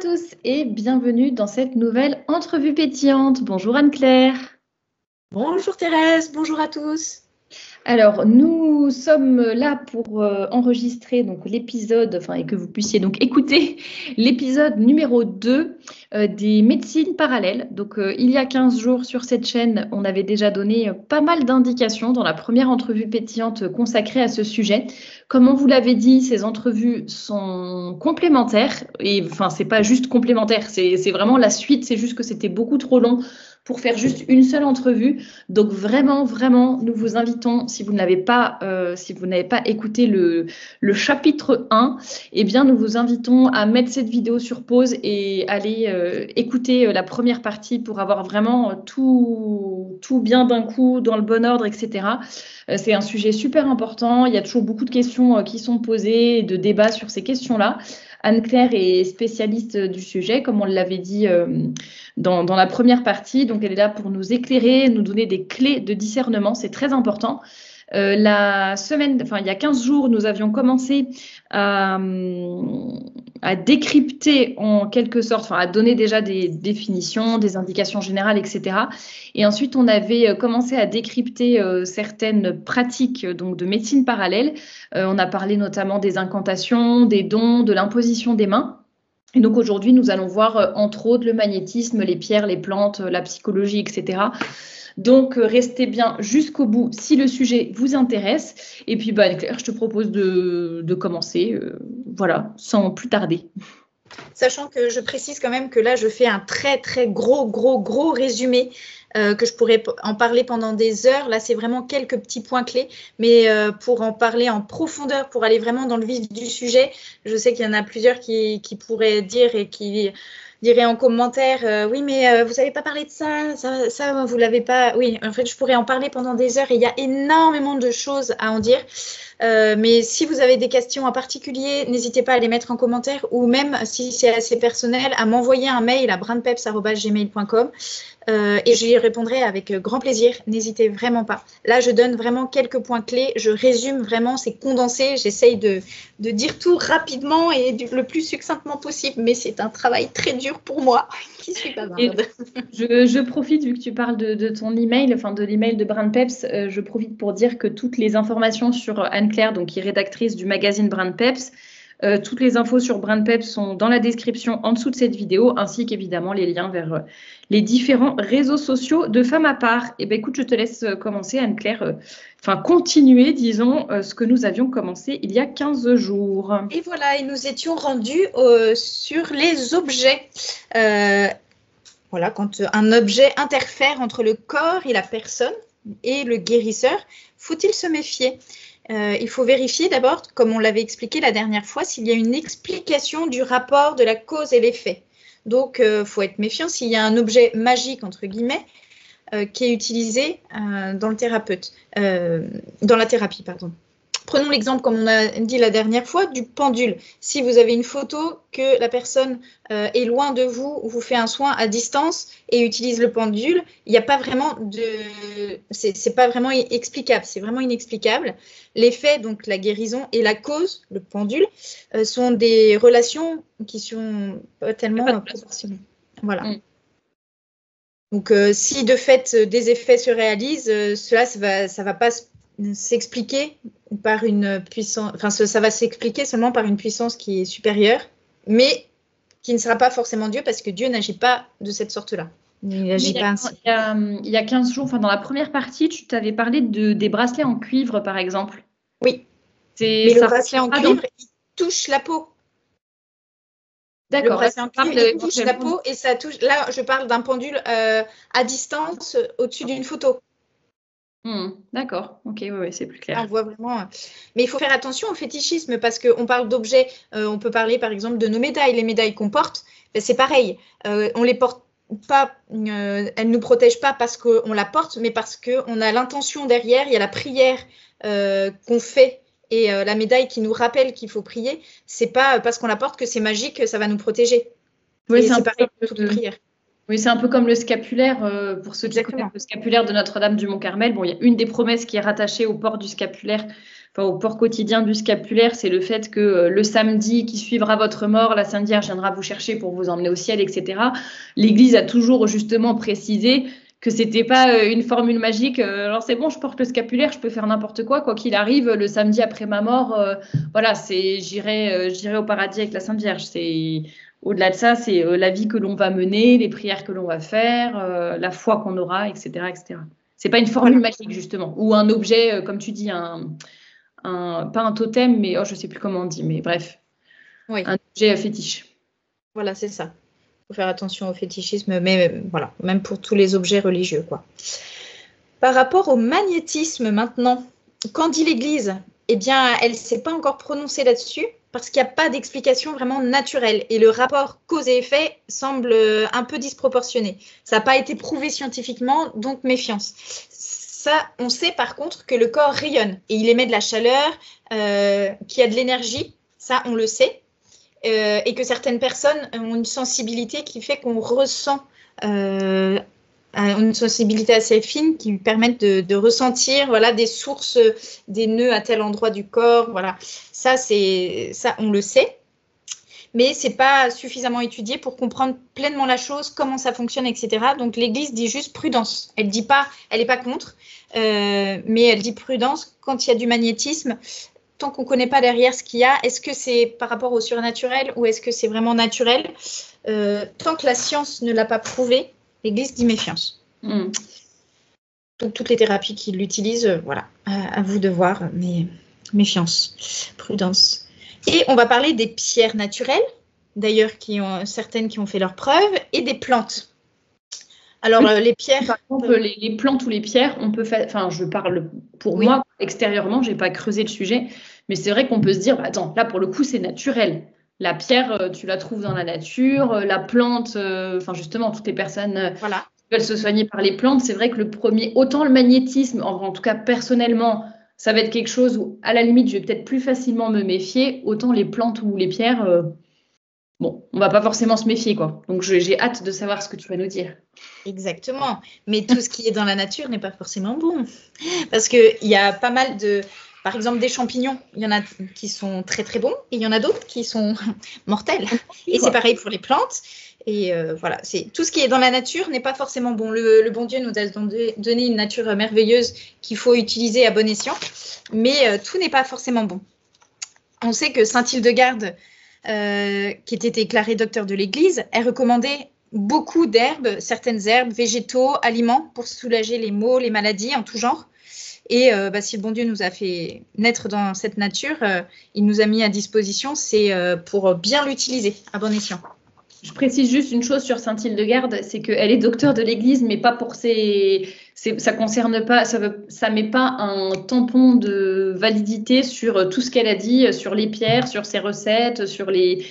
tous et bienvenue dans cette nouvelle entrevue pétillante. Bonjour Anne-Claire. Bonjour Thérèse, bonjour à tous. Alors, nous sommes là pour enregistrer donc l'épisode, et que vous puissiez donc écouter l'épisode numéro 2 des médecines parallèles. Donc, il y a 15 jours sur cette chaîne, on avait déjà donné pas mal d'indications dans la première entrevue pétillante consacrée à ce sujet. Comme on vous l'avait dit, ces entrevues sont complémentaires et c'est pas juste complémentaire, c'est vraiment la suite, c'est juste que c'était beaucoup trop long pour faire juste une seule entrevue. Donc vraiment, nous vous invitons, si vous n'avez pas écouté le chapitre 1, eh bien, nous vous invitons à mettre cette vidéo sur pause et aller écouter la première partie pour avoir vraiment tout bien d'un coup, dans le bon ordre, etc. C'est un sujet super important. Il y a toujours beaucoup de questions qui sont posées et de débats sur ces questions-là. Anne-Claire est spécialiste du sujet, comme on l'avait dit dans la première partie. Donc, elle est là pour nous éclairer, nous donner des clés de discernement. C'est très important. Il y a 15 jours, nous avions commencé à décrypter en quelque sorte, à donner déjà des définitions, des indications générales, etc. Et ensuite, on avait commencé à décrypter certaines pratiques donc, de médecine parallèle. On a parlé notamment des incantations, des dons, de l'imposition des mains. Et donc aujourd'hui, nous allons voir entre autres le magnétisme, les pierres, les plantes, la psychologie, etc. Donc restez bien jusqu'au bout si le sujet vous intéresse. Et puis Claire, je te propose de commencer, sans plus tarder. Sachant que je précise quand même que là, je fais un très gros résumé, que je pourrais en parler pendant des heures. Là, c'est vraiment quelques petits points clés, mais pour en parler en profondeur, pour aller vraiment dans le vif du sujet, je sais qu'il y en a plusieurs qui pourraient dire et qui diraient en commentaire oui, mais vous n'avez pas parlé de ça, vous l'avez pas. Oui, en fait, je pourrais en parler pendant des heures et il y a énormément de choses à en dire. Mais si vous avez des questions en particulier, n'hésitez pas à les mettre en commentaire ou même, si c'est assez personnel, à m'envoyer un mail à brandpeps@gmail.com et j'y répondrai avec grand plaisir. N'hésitez vraiment pas. Là, je donne vraiment quelques points clés. Je résume vraiment, c'est condensé. J'essaye de dire tout rapidement et le plus succinctement possible, mais c'est un travail très dur pour moi qui suis bavarde. Je profite, vu que tu parles de ton email, de l'email de BrandPeps, je profite pour dire que toutes les informations sur Anne-Claire, donc qui est rédactrice du magazine BrandPeps, toutes les infos sur BrandPeps sont dans la description en dessous de cette vidéo, ainsi qu'évidemment les liens vers les différents réseaux sociaux de Femmes à part. Et écoute, je te laisse commencer, Anne-Claire, continuer, disons, ce que nous avions commencé il y a 15 jours. Et voilà, et nous étions rendus sur les objets. Voilà, quand un objet interfère entre le corps et la personne et le guérisseur, faut-il se méfier ? Il faut vérifier d'abord, comme on l'avait expliqué la dernière fois, s'il y a une explication du rapport de la cause et l'effet. Donc, faut être méfiant s'il y a un objet magique, entre guillemets, qui est utilisé dans la thérapie, pardon. Prenons l'exemple, comme on a dit la dernière fois, du pendule. Si vous avez une photo que la personne est loin de vous, vous fait un soin à distance et utilise le pendule, il n'y a pas vraiment c'est pas vraiment explicable, c'est vraiment inexplicable. L'effet, donc la guérison, et la cause, le pendule, sont des relations qui sont pas tellement proportionnées. Voilà. Donc, si de fait des effets se réalisent, ça va pas s'expliquer par une puissance, ça va s'expliquer seulement par une puissance qui est supérieure, mais qui ne sera pas forcément Dieu, parce que Dieu n'agit pas de cette sorte-là. Il n'agit pas ainsi. Il y a 15 jours, dans la première partie, tu t'avais parlé des bracelets en cuivre, par exemple. Oui, mais le bracelet en cuivre, il touche la peau. D'accord. Le bracelet en cuivre, il touche la peau et ça touche. Là, je parle d'un pendule à distance au-dessus d'une photo. D'accord, ok, oui, c'est plus clair. On voit vraiment. Mais il faut faire attention au fétichisme, parce qu'on parle d'objets. On peut parler par exemple de nos médailles. Les médailles qu'on porte, c'est pareil. On les porte pas, elles ne nous protègent pas parce qu'on la porte, mais parce qu'on a l'intention derrière. Il y a la prière qu'on fait et la médaille qui nous rappelle qu'il faut prier. C'est pas parce qu'on la porte que c'est magique, que ça va nous protéger. Oui, c'est pareil pour toute prière. Oui, c'est un peu comme le scapulaire, pour ceux qui connaissent le scapulaire de Notre-Dame du Mont-Carmel. Bon, il y a une des promesses qui est rattachée au port du scapulaire au port quotidien du scapulaire, c'est le fait que le samedi qui suivra votre mort, la Sainte Vierge viendra vous chercher pour vous emmener au ciel, etc. L'Église a toujours justement précisé que c'était pas une formule magique. Alors c'est bon, je porte le scapulaire, je peux faire n'importe quoi qu'il arrive, le samedi après ma mort, voilà, j'irai au paradis avec la Sainte Vierge. Au-delà de ça, c'est la vie que l'on va mener, les prières que l'on va faire, la foi qu'on aura, etc., etc. C'est pas une formule magique justement, ou un objet, comme tu dis, pas un totem, mais je sais plus comment on dit, mais bref, un objet fétiche. Voilà, c'est ça. Il faut faire attention au fétichisme, mais voilà, même pour tous les objets religieux, quoi. Par rapport au magnétisme maintenant, qu'en dit l'Église? Eh bien, elle ne s'est pas encore prononcée là-dessus parce qu'il n'y a pas d'explication vraiment naturelle et le rapport cause et effet semble un peu disproportionné. Ça n'a pas été prouvé scientifiquement, donc méfiance. Ça, on sait par contre que le corps rayonne et il émet de la chaleur, qu'il y a de l'énergie, ça on le sait. Et que certaines personnes ont une sensibilité qui fait qu'on ressent une sensibilité assez fine qui permettent de ressentir des sources, des nœuds à tel endroit du corps. Voilà. Ça, on le sait. Mais ce n'est pas suffisamment étudié pour comprendre pleinement la chose, comment ça fonctionne, etc. Donc, l'Église dit juste prudence. Elle n'est pas contre, mais elle dit prudence quand il y a du magnétisme. Tant qu'on ne connaît pas derrière ce qu'il y a, est-ce que c'est par rapport au surnaturel ou est-ce que c'est vraiment naturel? Tant que la science ne l'a pas prouvé, l'Église dit méfiance. Donc, toutes les thérapies qui l'utilisent, voilà, à vous de voir, mais méfiance, prudence. Et on va parler des pierres naturelles, d'ailleurs, certaines qui ont fait leurs preuves, et des plantes. Alors, les pierres… Par contre, les plantes ou les pierres, on peut faire… Enfin, je parle pour moi, extérieurement, je n'ai pas creusé le sujet, mais c'est vrai qu'on peut se dire, attends, là, pour le coup, c'est naturel. La pierre, tu la trouves dans la nature. La plante, justement, toutes les personnes qui veulent se soigner par les plantes, c'est vrai que autant le magnétisme, en tout cas, personnellement, ça va être quelque chose où, à la limite, je vais peut-être plus facilement me méfier, autant les plantes ou les pierres… Bon, on ne va pas forcément se méfier, quoi. Donc, j'ai hâte de savoir ce que tu vas nous dire. Exactement. Mais tout ce qui est dans la nature n'est pas forcément bon. Parce qu'il y a pas mal par exemple, des champignons. Il y en a qui sont très, très bons et il y en a d'autres qui sont mortels. Et c'est pareil pour les plantes. Et voilà, tout ce qui est dans la nature n'est pas forcément bon. Le bon Dieu nous a donné une nature merveilleuse qu'il faut utiliser à bon escient. Mais tout n'est pas forcément bon. On sait que Saint Hildegarde, qui était déclarée docteur de l'Église, elle recommandait beaucoup d'herbes, certaines herbes, végétaux, aliments pour soulager les maux, les maladies en tout genre. Et si le bon Dieu nous a fait naître dans cette nature, il nous a mis à disposition, c'est pour bien l'utiliser à bon escient. Je précise juste une chose sur Sainte Hildegarde, c'est qu'elle est docteure de l'Église, mais pas pour ça concerne pas, ça met pas un tampon de validité sur tout ce qu'elle a dit, sur les pierres, sur ses recettes, sur les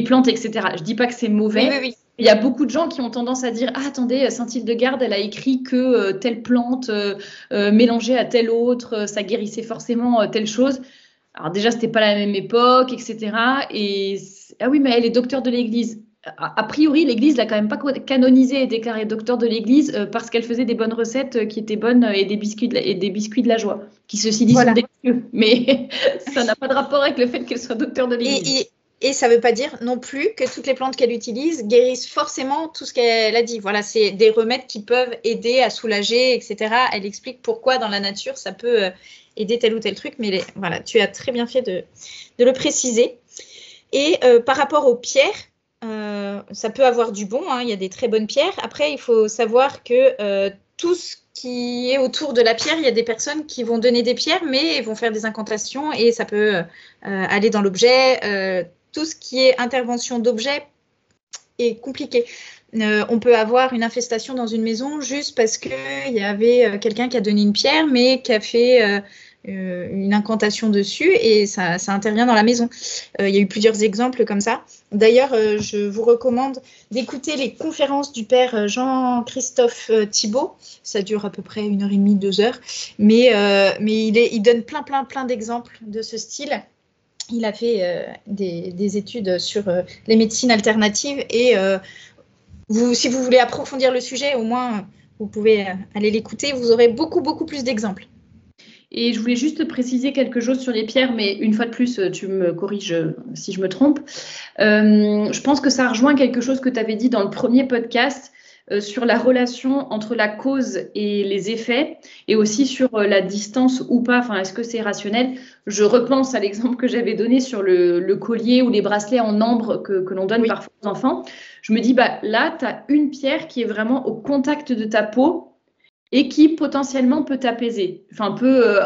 plantes, etc. Je dis pas que c'est mauvais. Oui. Il y a beaucoup de gens qui ont tendance à dire « Ah, attendez, Sainte Hildegarde, elle a écrit que telle plante mélangée à telle autre, ça guérissait forcément telle chose. » Alors déjà, c'était pas la même époque, etc. Ah oui, mais elle est docteure de l'Église. A priori, l'Église l'a quand même pas canonisée et déclarée docteur de l'Église parce qu'elle faisait des bonnes recettes qui étaient bonnes et des biscuits de la joie, qui ceci dit sont délicieux. Mais ça n'a pas de rapport avec le fait qu'elle soit docteur de l'Église. Et ça ne veut pas dire non plus que toutes les plantes qu'elle utilise guérissent forcément tout ce qu'elle a dit. Voilà, c'est des remèdes qui peuvent aider à soulager, etc. Elle explique pourquoi dans la nature ça peut aider tel ou tel truc. Mais voilà, tu as très bien fait de le préciser. Et par rapport aux pierres, ça peut avoir du bon, hein, il y a des très bonnes pierres. Après, il faut savoir que tout ce qui est autour de la pierre, il y a des personnes qui vont donner des pierres, mais vont faire des incantations et ça peut aller dans l'objet. Tout ce qui est intervention d'objet est compliqué. On peut avoir une infestation dans une maison juste parce qu'il y avait quelqu'un qui a donné une pierre, mais qui a fait une incantation dessus et ça intervient dans la maison. Il y a eu plusieurs exemples comme ça. D'ailleurs, je vous recommande d'écouter les conférences du père Jean-Christophe Thibault. Ça dure à peu près 1h30, 2 heures. Mais il donne plein d'exemples de ce style. Il a fait des études sur les médecines alternatives et si vous voulez approfondir le sujet, au moins vous pouvez aller l'écouter. Vous aurez beaucoup plus d'exemples. Et je voulais juste préciser quelque chose sur les pierres, mais une fois de plus, tu me corriges si je me trompe. Je pense que ça rejoint quelque chose que tu avais dit dans le premier podcast sur la relation entre la cause et les effets, et aussi sur la distance ou pas, enfin, est-ce que c'est rationnel? Je repense à l'exemple que j'avais donné sur le collier ou les bracelets en ambre que l'on donne parfois aux enfants. Je me dis, bah, là, tu as une pierre qui est vraiment au contact de ta peau et qui potentiellement peut t'apaiser. Enfin,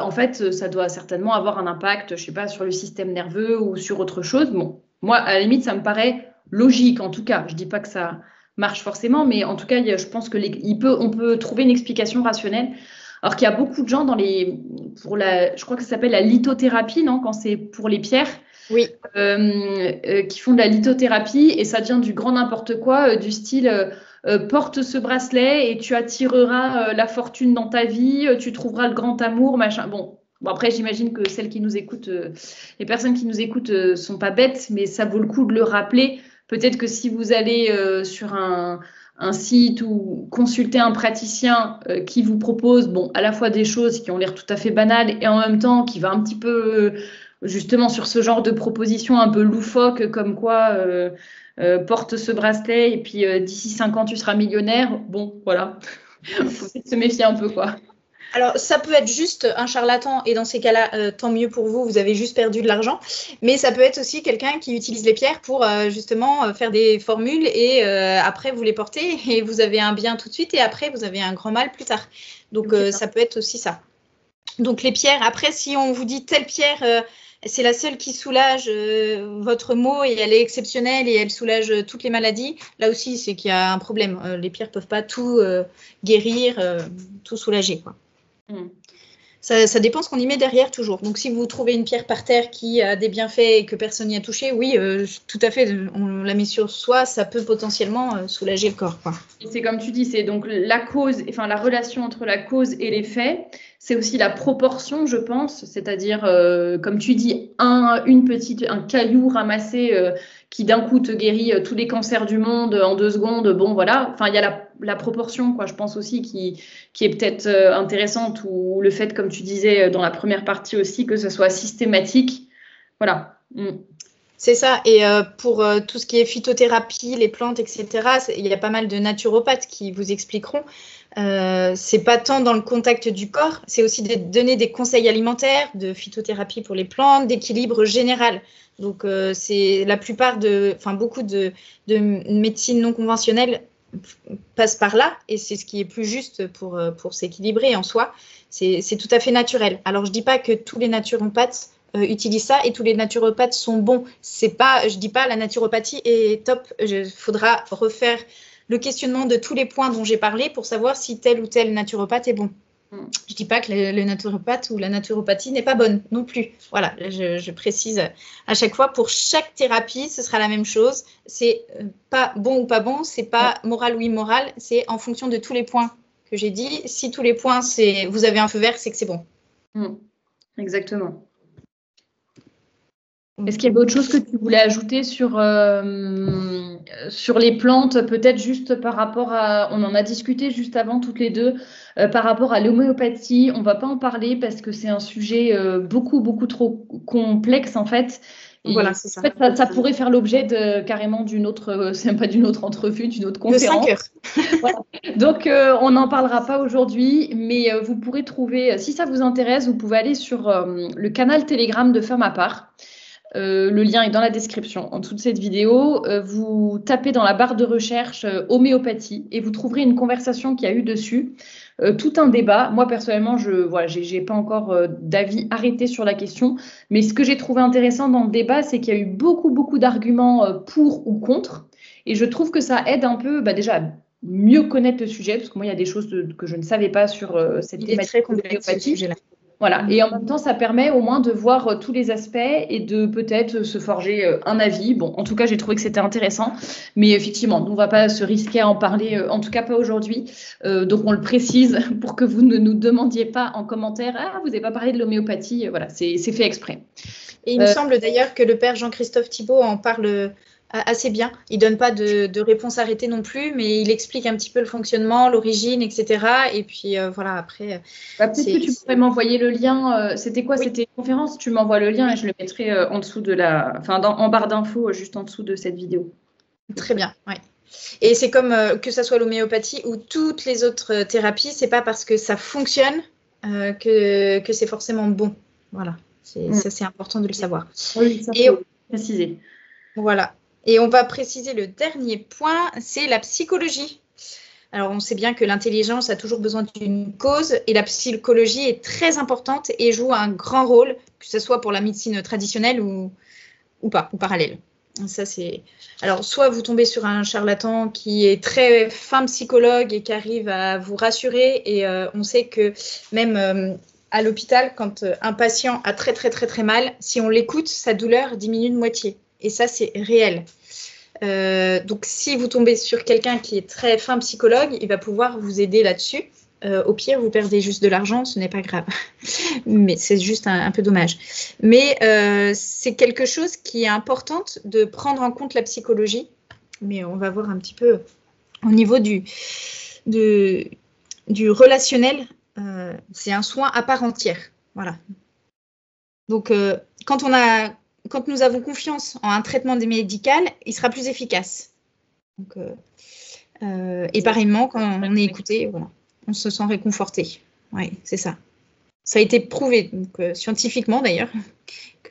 en fait, ça doit certainement avoir un impact, je sais pas, sur le système nerveux ou sur autre chose. Bon, moi, à la limite, ça me paraît logique, en tout cas. Je dis pas que ça marche forcément, mais en tout cas, je pense que on peut trouver une explication rationnelle. Alors qu'il y a beaucoup de gens je crois que ça s'appelle la lithothérapie, non, quand c'est pour les pierres. Oui. Qui font de la lithothérapie et ça devient du grand n'importe quoi, du style porte ce bracelet et tu attireras la fortune dans ta vie, tu trouveras le grand amour, machin. Bon, après, j'imagine que celles qui nous écoutent, les personnes qui nous écoutent sont pas bêtes, mais ça vaut le coup de le rappeler. Peut-être que si vous allez sur un site ou consulter un praticien qui vous propose, bon, à la fois des choses qui ont l'air tout à fait banales et en même temps qui va un petit peu justement sur ce genre de propositions un peu loufoques comme quoi porte ce bracelet et puis d'ici 5 ans tu seras millionnaire. Bon, voilà, faut peut-être se méfier un peu, quoi. Alors, ça peut être juste un charlatan et dans ces cas-là, tant mieux pour vous, vous avez juste perdu de l'argent. Mais ça peut être aussi quelqu'un qui utilise les pierres pour justement faire des formules et après vous les portez et vous avez un bien tout de suite et après vous avez un grand mal plus tard. Donc, ça peut être aussi ça. Donc, les pierres, après, si on vous dit telle pierre, c'est la seule qui soulage votre mot et elle est exceptionnelle et elle soulage toutes les maladies, là aussi, c'est qu'il y a un problème. Les pierres ne peuvent pas tout guérir, tout soulager, quoi. Ça dépend ce qu'on y met derrière toujours. Donc, si vous trouvez une pierre par terre qui a des bienfaits et que personne n'y a touché, oui, tout à fait, on la met sur soi, ça peut potentiellement soulager le corps, quoi. Et c'est comme tu dis, c'est donc la cause, enfin la relation entre la cause et l'effet. C'est aussi la proportion, je pense, c'est-à-dire, comme tu dis, un caillou ramassé qui d'un coup te guérit tous les cancers du monde en 2 secondes. Bon, voilà. Enfin, il y a la proportion, quoi. Je pense aussi qui est peut-être intéressante, ou le fait, comme tu disais dans la première partie aussi, que ce soit systématique. Voilà. C'est ça. Et pour tout ce qui est phytothérapie, les plantes, etc., il y a pas mal de naturopathes qui vous expliqueront. C'est pas tant dans le contact du corps, c'est aussi de donner des conseils alimentaires, de phytothérapie pour les plantes, d'équilibre général. Donc, c'est la plupart beaucoup de médecine non conventionnelle passe par là et c'est ce qui est plus juste pour s'équilibrer en soi. C'est tout à fait naturel. Alors, je dis pas que tous les naturopathes utilisent ça et tous les naturopathes sont bons. Je dis pas la naturopathie est top. Il faudra refaire le questionnement de tous les points dont j'ai parlé pour savoir si tel ou tel naturopathe est bon. Je dis pas que le naturopathe ou la naturopathie n'est pas bonne non plus. Voilà, je précise à chaque fois, pour chaque thérapie, ce sera la même chose. C'est pas bon ou pas bon, c'est pas moral ou immoral, c'est en fonction de tous les points que j'ai dit. Si tous les points, vous avez un feu vert, c'est que c'est bon. Exactement. Est-ce qu'il y avait autre chose que tu voulais ajouter sur les plantes, peut-être juste par rapport on en a discuté juste avant toutes les deux, par rapport à l'homéopathie, on ne va pas en parler parce que c'est un sujet beaucoup, beaucoup trop complexe en fait. Et voilà, c'est ça. En fait, ça pourrait faire l'objet carrément d'une autre, c'est pas d'une autre entrevue, d'une autre conférence. De 5 heures. Voilà. Donc, on n'en parlera pas aujourd'hui, mais vous pourrez trouver, si ça vous intéresse, vous pouvez aller sur le canal Telegram de Femme à part. Le lien est dans la description en dessous de cette vidéo. Vous tapez dans la barre de recherche homéopathie et vous trouverez une conversation qu'il y a eu dessus, tout un débat. Moi personnellement, j'ai pas encore d'avis arrêté sur la question, mais ce que j'ai trouvé intéressant dans le débat, c'est qu'il y a eu beaucoup, beaucoup d'arguments pour ou contre, et je trouve que ça aide un peu, déjà, à mieux connaître le sujet, parce que moi, il y a des choses que je ne savais pas sur cette thématique de l'homéopathie. Voilà. Et en même temps, ça permet au moins de voir tous les aspects et de peut-être se forger un avis. Bon, en tout cas, j'ai trouvé que c'était intéressant. Mais effectivement, on ne va pas se risquer à en parler, en tout cas pas aujourd'hui. Donc, on le précise pour que vous ne nous demandiez pas en commentaire « Ah, vous n'avez pas parlé de l'homéopathie ». Voilà, c'est fait exprès. Et il me semble d'ailleurs que le père Jean-Christophe Thibault en parle assez bien. Il donne pas de réponse arrêtée non plus, mais il explique un petit peu le fonctionnement, l'origine, etc. Et puis voilà, après. Peut-être que tu pourrais m'envoyer le lien. C'était quoi? Oui. C'était une conférence? Tu m'envoies le lien et je le mettrai en dessous en barre d'infos, juste en dessous de cette vidéo. Très bien, oui. Et c'est comme que ça soit l'homéopathie ou toutes les autres thérapies, c'est pas parce que ça fonctionne que c'est forcément bon. Voilà, ça c'est important de le savoir. Oui, ça faut préciser. Voilà. Et on va préciser le dernier point, c'est la psychologie. Alors, on sait bien que l'intelligence a toujours besoin d'une cause et la psychologie est très importante et joue un grand rôle, que ce soit pour la médecine traditionnelle ou pas, ou parallèle. Ça, c'est... Alors, soit vous tombez sur un charlatan qui est très fin psychologue et qui arrive à vous rassurer et on sait que même à l'hôpital, quand un patient a très, très, très, très mal, si on l'écoute, sa douleur diminue de moitié. Et ça, c'est réel. Donc, si vous tombez sur quelqu'un qui est très fin psychologue, il va pouvoir vous aider là-dessus. Au pire, vous perdez juste de l'argent, ce n'est pas grave. Mais c'est juste un peu dommage. Mais c'est quelque chose qui est important de prendre en compte la psychologie. Mais on va voir un petit peu au niveau du relationnel. C'est un soin à part entière. Voilà. Donc, quand nous avons confiance en un traitement médical, il sera plus efficace. Donc, et pareillement, quand on est écouté, voilà, on se sent réconforté. Oui, c'est ça. Ça a été prouvé, donc, scientifiquement d'ailleurs,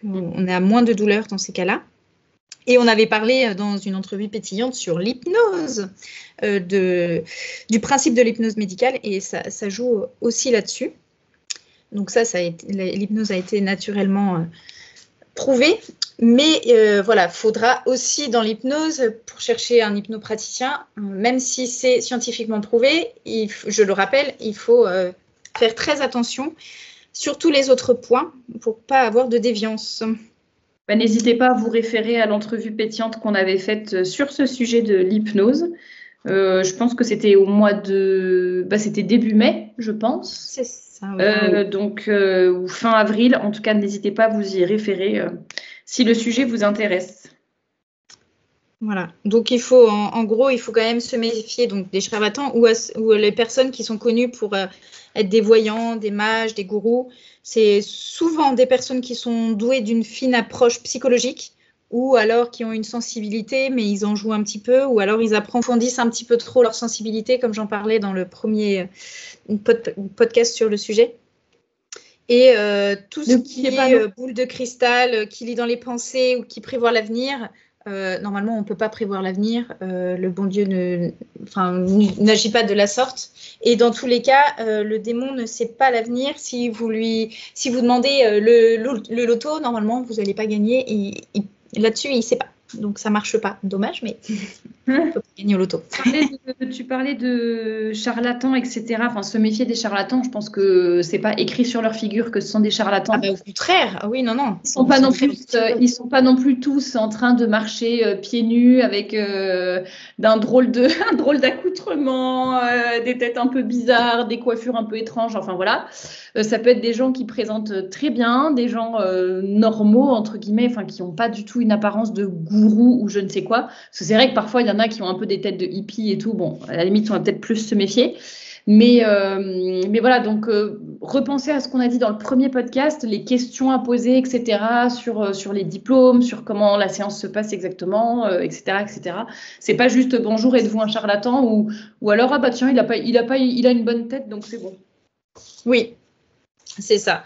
qu'on a moins de douleur dans ces cas-là. Et on avait parlé dans une entrevue pétillante sur l'hypnose, du principe de l'hypnose médicale, et ça joue aussi là-dessus. Donc l'hypnose a été naturellement prouvée, mais voilà, faudra aussi dans l'hypnose, pour chercher un hypnopraticien, même si c'est scientifiquement prouvé, je le rappelle, il faut faire très attention sur tous les autres points pour pas avoir de déviance. N'hésitez pas à vous référer à l'entrevue pétillante qu'on avait faite sur ce sujet de l'hypnose. Je pense que c'était au mois de... c'était début mai, je pense. C'est ça, oui. Donc, ou fin avril. En tout cas, n'hésitez pas à vous y référer si le sujet vous intéresse. Voilà. Donc, en gros, il faut quand même se méfier donc, des charlatans ou les personnes qui sont connues pour être des voyants, des mages, des gourous. C'est souvent des personnes qui sont douées d'une fine approche psychologique ou alors qui ont une sensibilité, mais ils en jouent un petit peu, ou alors ils approfondissent un petit peu trop leur sensibilité, comme j'en parlais dans le premier podcast sur le sujet. Et tout ce qui est boule de cristal, qui lit dans les pensées ou qui prévoit l'avenir, normalement, on ne peut pas prévoir l'avenir. Le bon Dieu n'agit pas de la sorte. Et dans tous les cas, le démon ne sait pas l'avenir. Si vous demandez le loto, normalement, vous n'allez pas gagner. Là-dessus, il ne sait pas. Donc, ça ne marche pas. Dommage, mais on peut pas gagner au loto. Tu parlais de charlatans, etc. Enfin, se méfier des charlatans, je pense que c'est pas écrit sur leur figure que ce sont des charlatans. Au contraire, oui, non. Ils sont pas non plus tous en train de marcher pieds nus avec un drôle d'accoutrement, des têtes un peu bizarres, des coiffures un peu étranges. Enfin voilà, ça peut être des gens qui présentent très bien, des gens normaux entre guillemets, enfin qui n'ont pas du tout une apparence de gourou ou je ne sais quoi. Parce que c'est vrai que parfois il y en a qui ont un peu des têtes de hippies et tout. Bon, à la limite on va peut-être plus se méfier. Mais voilà, donc repensez à ce qu'on a dit dans le premier podcast, les questions à poser, etc., sur les diplômes, sur comment la séance se passe exactement, etc., etc. C'est pas juste bonjour, êtes-vous un charlatan ou alors ah bah tiens, il a une bonne tête, donc c'est bon. Oui, c'est ça.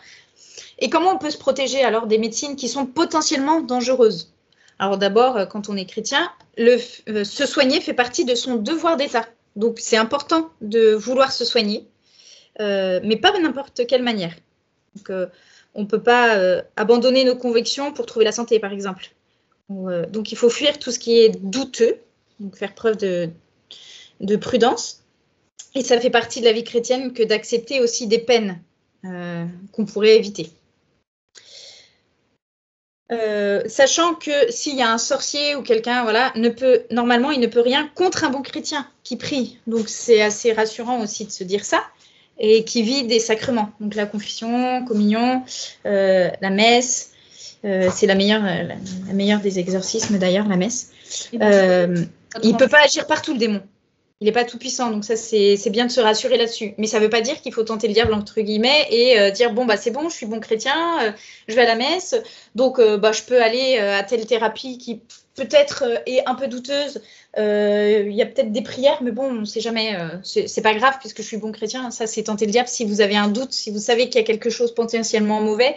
Et comment on peut se protéger alors des médecines qui sont potentiellement dangereuses? Alors d'abord, quand on est chrétien, se soigner fait partie de son devoir d'État. Donc, c'est important de vouloir se soigner, mais pas de n'importe quelle manière. Donc, on ne peut pas abandonner nos convictions pour trouver la santé, par exemple. Donc, il faut fuir tout ce qui est douteux, donc faire preuve de prudence. Et ça fait partie de la vie chrétienne que d'accepter aussi des peines qu'on pourrait éviter. Sachant que s'il y a un sorcier ou quelqu'un, voilà, normalement, il ne peut rien contre un bon chrétien qui prie. Donc, c'est assez rassurant aussi de se dire ça. Et qui vit des sacrements. Donc, la confession, communion, la messe, C'est la meilleure des exorcismes d'ailleurs, la messe. Il ne peut pas agir partout, le démon. Il n'est pas tout puissant, donc ça c'est bien de se rassurer là-dessus. Mais ça ne veut pas dire qu'il faut tenter le diable entre guillemets et dire bon bah c'est bon, je suis bon chrétien, je vais à la messe, donc je peux aller à telle thérapie qui peut-être est un peu douteuse. Il y a peut-être des prières, mais bon, on ne sait jamais. C'est pas grave puisque je suis bon chrétien. Ça c'est tenter le diable. Si vous avez un doute, si vous savez qu'il y a quelque chose potentiellement mauvais,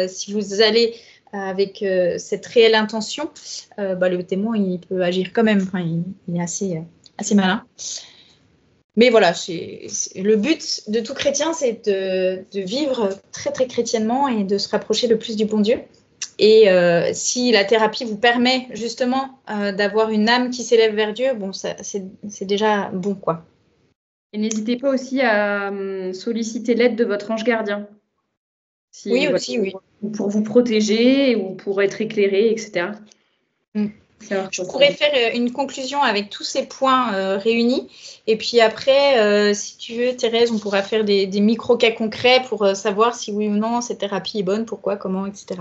si vous allez avec cette réelle intention, le démon il peut agir quand même. Enfin, il est assez malin. Mais voilà, le but de tout chrétien, c'est de vivre très, très chrétiennement et de se rapprocher le plus du bon Dieu. Et si la thérapie vous permet justement d'avoir une âme qui s'élève vers Dieu, bon, c'est déjà bon, quoi. Et n'hésitez pas aussi à solliciter l'aide de votre ange gardien. Oui, aussi, oui. Pour vous protéger ou pour être éclairé, etc. Je pourrais faire une conclusion avec tous ces points réunis. Et puis après, si tu veux, Thérèse, on pourra faire des micro-cas concrets pour savoir si oui ou non cette thérapie est bonne, pourquoi, comment, etc.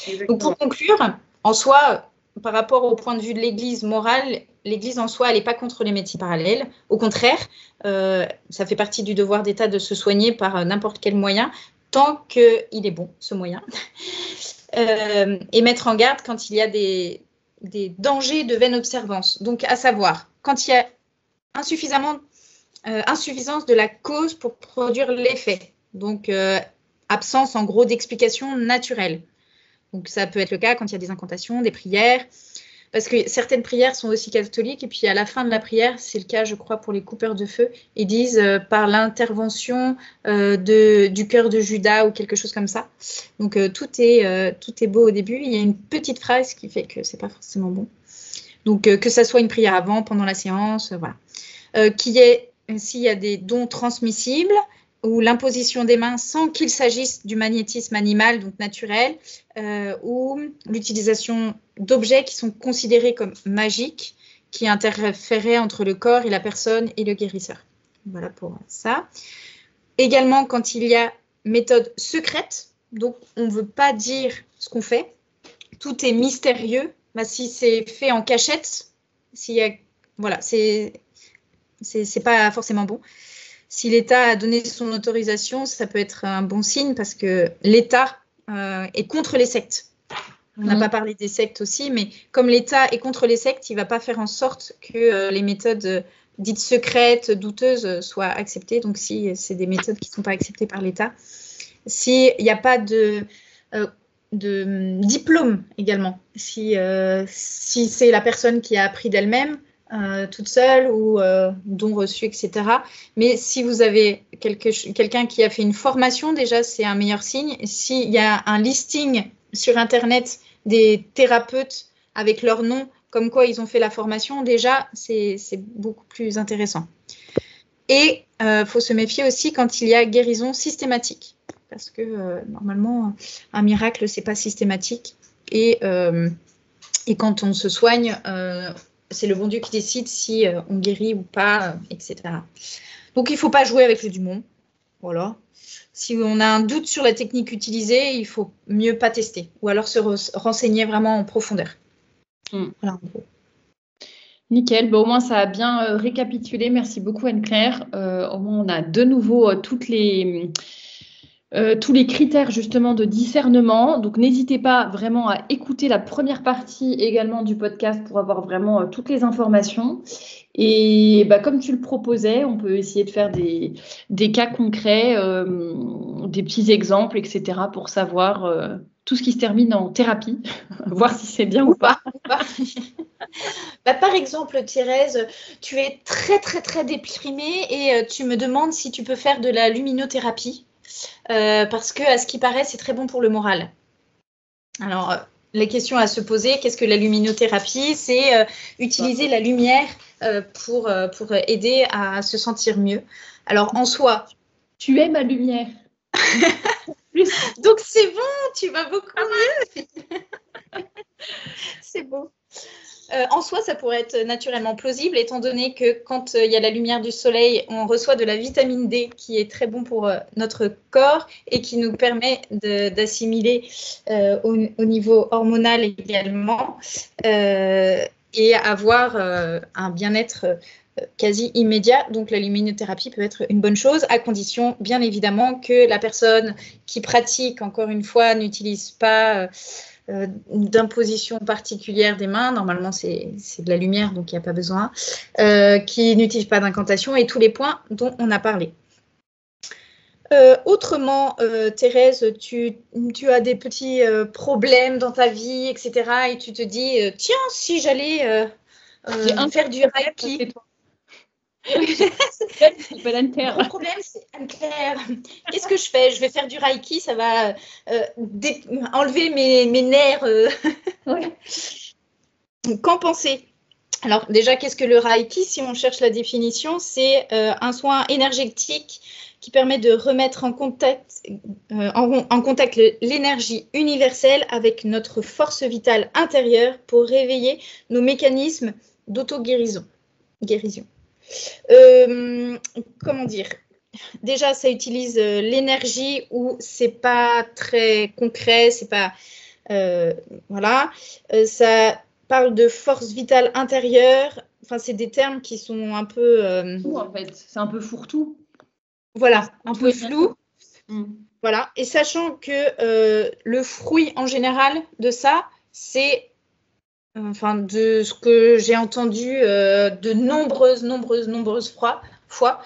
Exactement. Donc pour conclure, en soi, par rapport au point de vue de l'Église morale, l'Église en soi, elle n'est pas contre les médecines parallèles. Au contraire, ça fait partie du devoir d'État de se soigner par n'importe quel moyen, tant qu'il est bon, ce moyen. Et mettre en garde quand il y a des dangers de vaine observance. Donc, à savoir, quand il y a insuffisance de la cause pour produire l'effet. Donc, absence, en gros, d'explication naturelle. Donc, ça peut être le cas quand il y a des incantations, des prières, parce que certaines prières sont aussi catholiques, et puis à la fin de la prière, c'est le cas, je crois, pour les coupeurs de feu, ils disent par l'intervention du cœur de Judas ou quelque chose comme ça. Donc tout est beau au début. Il y a une petite phrase qui fait que c'est pas forcément bon. Donc que ça soit une prière avant, pendant la séance, voilà. S'il y a des dons transmissibles, ou l'imposition des mains sans qu'il s'agisse du magnétisme animal, donc naturel, ou l'utilisation d'objets qui sont considérés comme magiques, qui interféraient entre le corps et la personne et le guérisseur. Voilà pour ça. Également, quand il y a méthode secrète, donc on ne veut pas dire ce qu'on fait, tout est mystérieux. Si c'est fait en cachette, voilà, c'est pas forcément bon. Si l'État a donné son autorisation, ça peut être un bon signe parce que l'État est contre les sectes. On n'a pas parlé des sectes aussi, mais comme l'État est contre les sectes, il ne va pas faire en sorte que les méthodes dites secrètes, douteuses, soient acceptées. Donc, si c'est des méthodes qui ne sont pas acceptées par l'État, s'il n'y a pas de diplôme également, si c'est la personne qui a appris d'elle-même, toute seule ou don reçu, etc. Mais si vous avez quelqu'un qui a fait une formation, déjà, c'est un meilleur signe. S'il y a un listing sur Internet des thérapeutes avec leur nom, comme quoi ils ont fait la formation, déjà, c'est beaucoup plus intéressant. Et faut se méfier aussi quand il y a guérison systématique. Parce que normalement, un miracle, c'est pas systématique. Et quand on se soigne, c'est le bon Dieu qui décide si on guérit ou pas, etc. Donc, il ne faut pas jouer avec le démon. Voilà. Si on a un doute sur la technique utilisée, il faut mieux pas tester. Ou alors se renseigner vraiment en profondeur. Voilà, en gros. Nickel. Au moins, ça a bien récapitulé. Merci beaucoup, Anne-Claire. Au moins, on a de nouveau tous les critères justement de discernement. Donc, n'hésitez pas vraiment à écouter la première partie également du podcast pour avoir vraiment toutes les informations. Et comme tu le proposais, on peut essayer de faire des cas concrets, des petits exemples, etc. pour savoir tout ce qui se termine en thérapie, voir si c'est bien ou pas. Par exemple, Thérèse, tu es très, très, très déprimée et tu me demandes si tu peux faire de la luminothérapie. Parce que, à ce qui paraît, c'est très bon pour le moral. Alors, les questions à se poser, qu'est-ce que la luminothérapie? C'est utiliser la lumière pour aider à se sentir mieux. Alors, en soi... Tu aimes ma lumière. Donc, c'est bon, tu vas beaucoup mieux. C'est beau. En soi, ça pourrait être naturellement plausible, étant donné que quand il y a la lumière du soleil, on reçoit de la vitamine D qui est très bon pour notre corps et qui nous permet d'assimiler au niveau hormonal également et avoir un bien-être quasi immédiat. Donc la luminothérapie peut être une bonne chose, à condition bien évidemment que la personne qui pratique, encore une fois, n'utilise pas d'imposition particulière des mains. Normalement, c'est de la lumière, donc il n'y a pas besoin. Qui n'utilise pas d'incantation et tous les points dont on a parlé. Autrement, Thérèse, tu as des petits problèmes dans ta vie, etc. Et tu te dis, tiens, si j'allais faire du Reiki. Le gros problème, c'est Anne-Claire. Qu'est-ce que je fais? Je vais faire du Reiki, ça va enlever mes nerfs. Ouais. Qu'en penser? Alors déjà, qu'est-ce que le Reiki? Si on cherche la définition, c'est un soin énergétique qui permet de remettre en contact l'énergie universelle avec notre force vitale intérieure pour réveiller nos mécanismes d'auto-guérison. Comment dire? Déjà, ça utilise l'énergie où c'est pas très concret, c'est pas voilà. Ça parle de force vitale intérieure. Enfin, c'est des termes qui sont un peu En fait, c'est un peu fourre-tout. Voilà, un peu flou. Voilà. Et sachant que le fruit en général de ça, c'est enfin, de ce que j'ai entendu de nombreuses fois,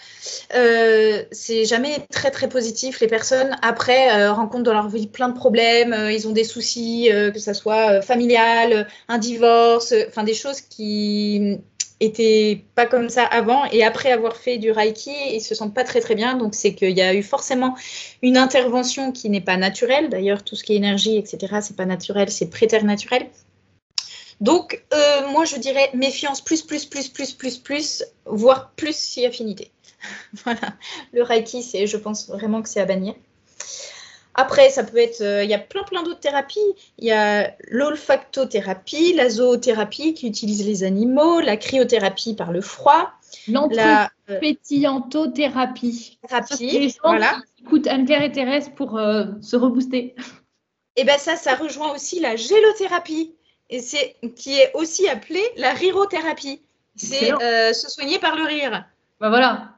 c'est jamais très très positif. Les personnes après rencontrent dans leur vie plein de problèmes, ils ont des soucis, que ça soit familial, un divorce, enfin des choses qui étaient pas comme ça avant, et après avoir fait du Reiki, ils se sentent pas très très bien. Donc c'est qu'il y a eu forcément une intervention qui n'est pas naturelle. D'ailleurs, tout ce qui est énergie, etc., c'est pas naturel, c'est préternaturel. Donc, moi, je dirais méfiance plus, voire plus si affinité. Voilà. Le Reiki, je pense vraiment que c'est à bannir. Après, ça peut être, il y a plein d'autres thérapies. Il y a l'olfactothérapie, la zoothérapie qui utilise les animaux, la cryothérapie par le froid. L'entrepétillantothérapie. Les gens voilà. Qui écoutent Anne-Claire et Thérèse pour se rebooster. Et bien ça rejoint aussi la gélothérapie. Et qui est aussi appelée la rirothérapie. C'est se soigner par le rire. Ben voilà.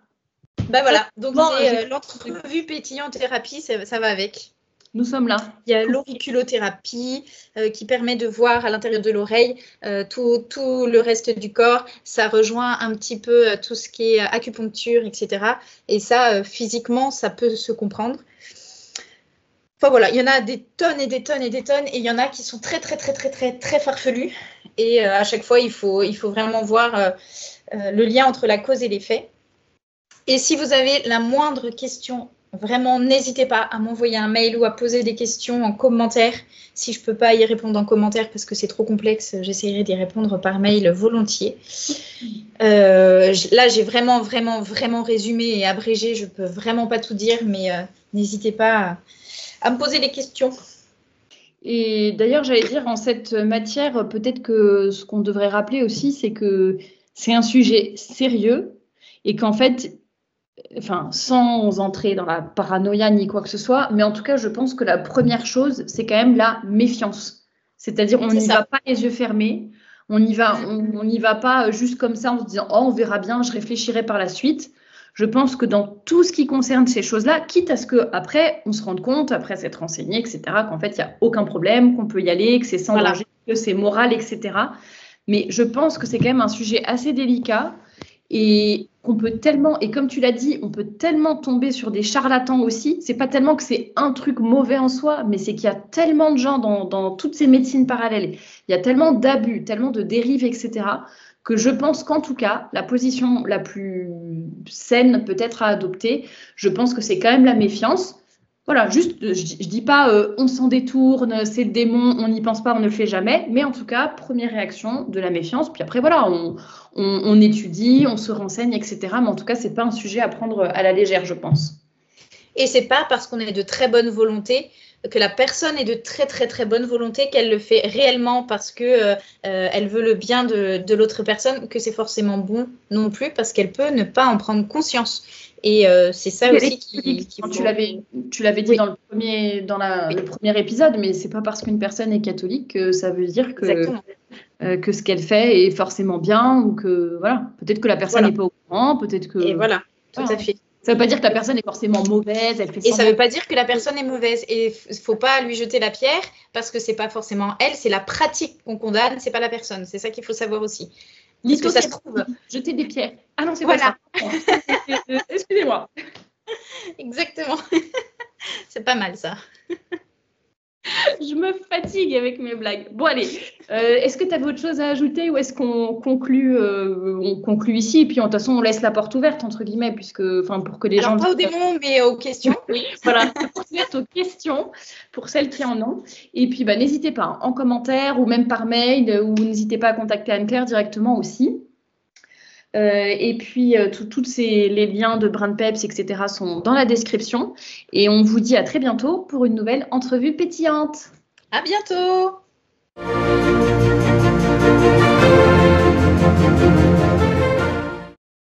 Donc c'est l'entrevue pétillant thérapie, ça va avec. Nous sommes là. Il y a l'auriculothérapie qui permet de voir à l'intérieur de l'oreille tout le reste du corps. Ça rejoint un petit peu tout ce qui est acupuncture, etc. Et ça, physiquement, ça peut se comprendre. Enfin voilà, il y en a des tonnes et des tonnes et des tonnes, et il y en a qui sont très farfelus. Et à chaque fois, il faut vraiment voir le lien entre la cause et l'effet. Et si vous avez la moindre question, vraiment, n'hésitez pas à m'envoyer un mail ou à poser des questions en commentaire. Si je ne peux pas y répondre en commentaire parce que c'est trop complexe, j'essaierai d'y répondre par mail volontiers. Là, j'ai vraiment résumé et abrégé. Je ne peux vraiment pas tout dire, mais n'hésitez pas à me poser des questions. Et d'ailleurs, j'allais dire, en cette matière, peut-être que ce qu'on devrait rappeler aussi, c'est que c'est un sujet sérieux et qu'en fait, enfin, sans entrer dans la paranoïa ni quoi que ce soit, mais en tout cas, je pense que la première chose, c'est quand même la méfiance. C'est-à-dire, on n'y va pas les yeux fermés, on n'y va pas juste comme ça en se disant « Oh, on verra bien, je réfléchirai par la suite ». Je pense que dans tout ce qui concerne ces choses-là, quitte à ce qu'après, on se rende compte, après s'être renseigné, etc., qu'en fait, il n'y a aucun problème, qu'on peut y aller, que c'est sans danger, que c'est moral, etc. Mais je pense que c'est quand même un sujet assez délicat et qu'on peut tellement, et comme tu l'as dit, on peut tellement tomber sur des charlatans aussi. C'est pas tellement que c'est un truc mauvais en soi, mais c'est qu'il y a tellement de gens dans toutes ces médecines parallèles, il y a tellement d'abus, tellement de dérives, etc., que je pense qu'en tout cas, la position la plus saine peut-être à adopter, je pense que c'est quand même la méfiance. Voilà, juste, je dis pas on s'en détourne, c'est le démon, on n'y pense pas, on ne le fait jamais, mais en tout cas, première réaction de la méfiance. Puis après, voilà, on étudie, on se renseigne, etc. Mais en tout cas, c'est pas un sujet à prendre à la légère, je pense. Et c'est pas parce qu'on est de très bonne volonté que la personne est de très très très bonne volonté, qu'elle le fait réellement parce que elle veut le bien de l'autre personne, que c'est forcément bon non plus, parce qu'elle peut ne pas en prendre conscience. Et c'est ça aussi qui faut... Tu l'avais dit dans le premier épisode, mais c'est pas parce qu'une personne est catholique que ça veut dire que ce qu'elle fait est forcément bien, ou que voilà, peut-être que la personne n'est pas au courant, peut-être que... Et voilà, tout à fait. Ça ne veut pas dire que la personne est forcément mauvaise. Et ça ne veut pas dire que la personne est mauvaise. Et il ne faut pas lui jeter la pierre, parce que ce n'est pas forcément elle, c'est la pratique qu'on condamne, ce n'est pas la personne. C'est ça qu'il faut savoir aussi. Parce que ça se trouve. Jeter des pierres. Ah non, c'est pas ça. Excusez-moi. Exactement. C'est pas mal ça. Je me fatigue avec mes blagues. Bon, allez. Est-ce que tu avais autre chose à ajouter, ou est-ce qu'on conclut, ici, et puis de toute façon, on laisse la porte ouverte, entre guillemets, pour que les gens... Pas aux démons, mais aux questions. Oui, voilà, la porte ouverte aux questions, pour celles qui en ont. Et puis, n'hésitez pas, en commentaire, ou même par mail, ou n'hésitez pas à contacter Anne-Claire directement aussi. Et puis, tous les liens de BrainPeps, etc. sont dans la description. Et on vous dit à très bientôt pour une nouvelle entrevue pétillante. À bientôt.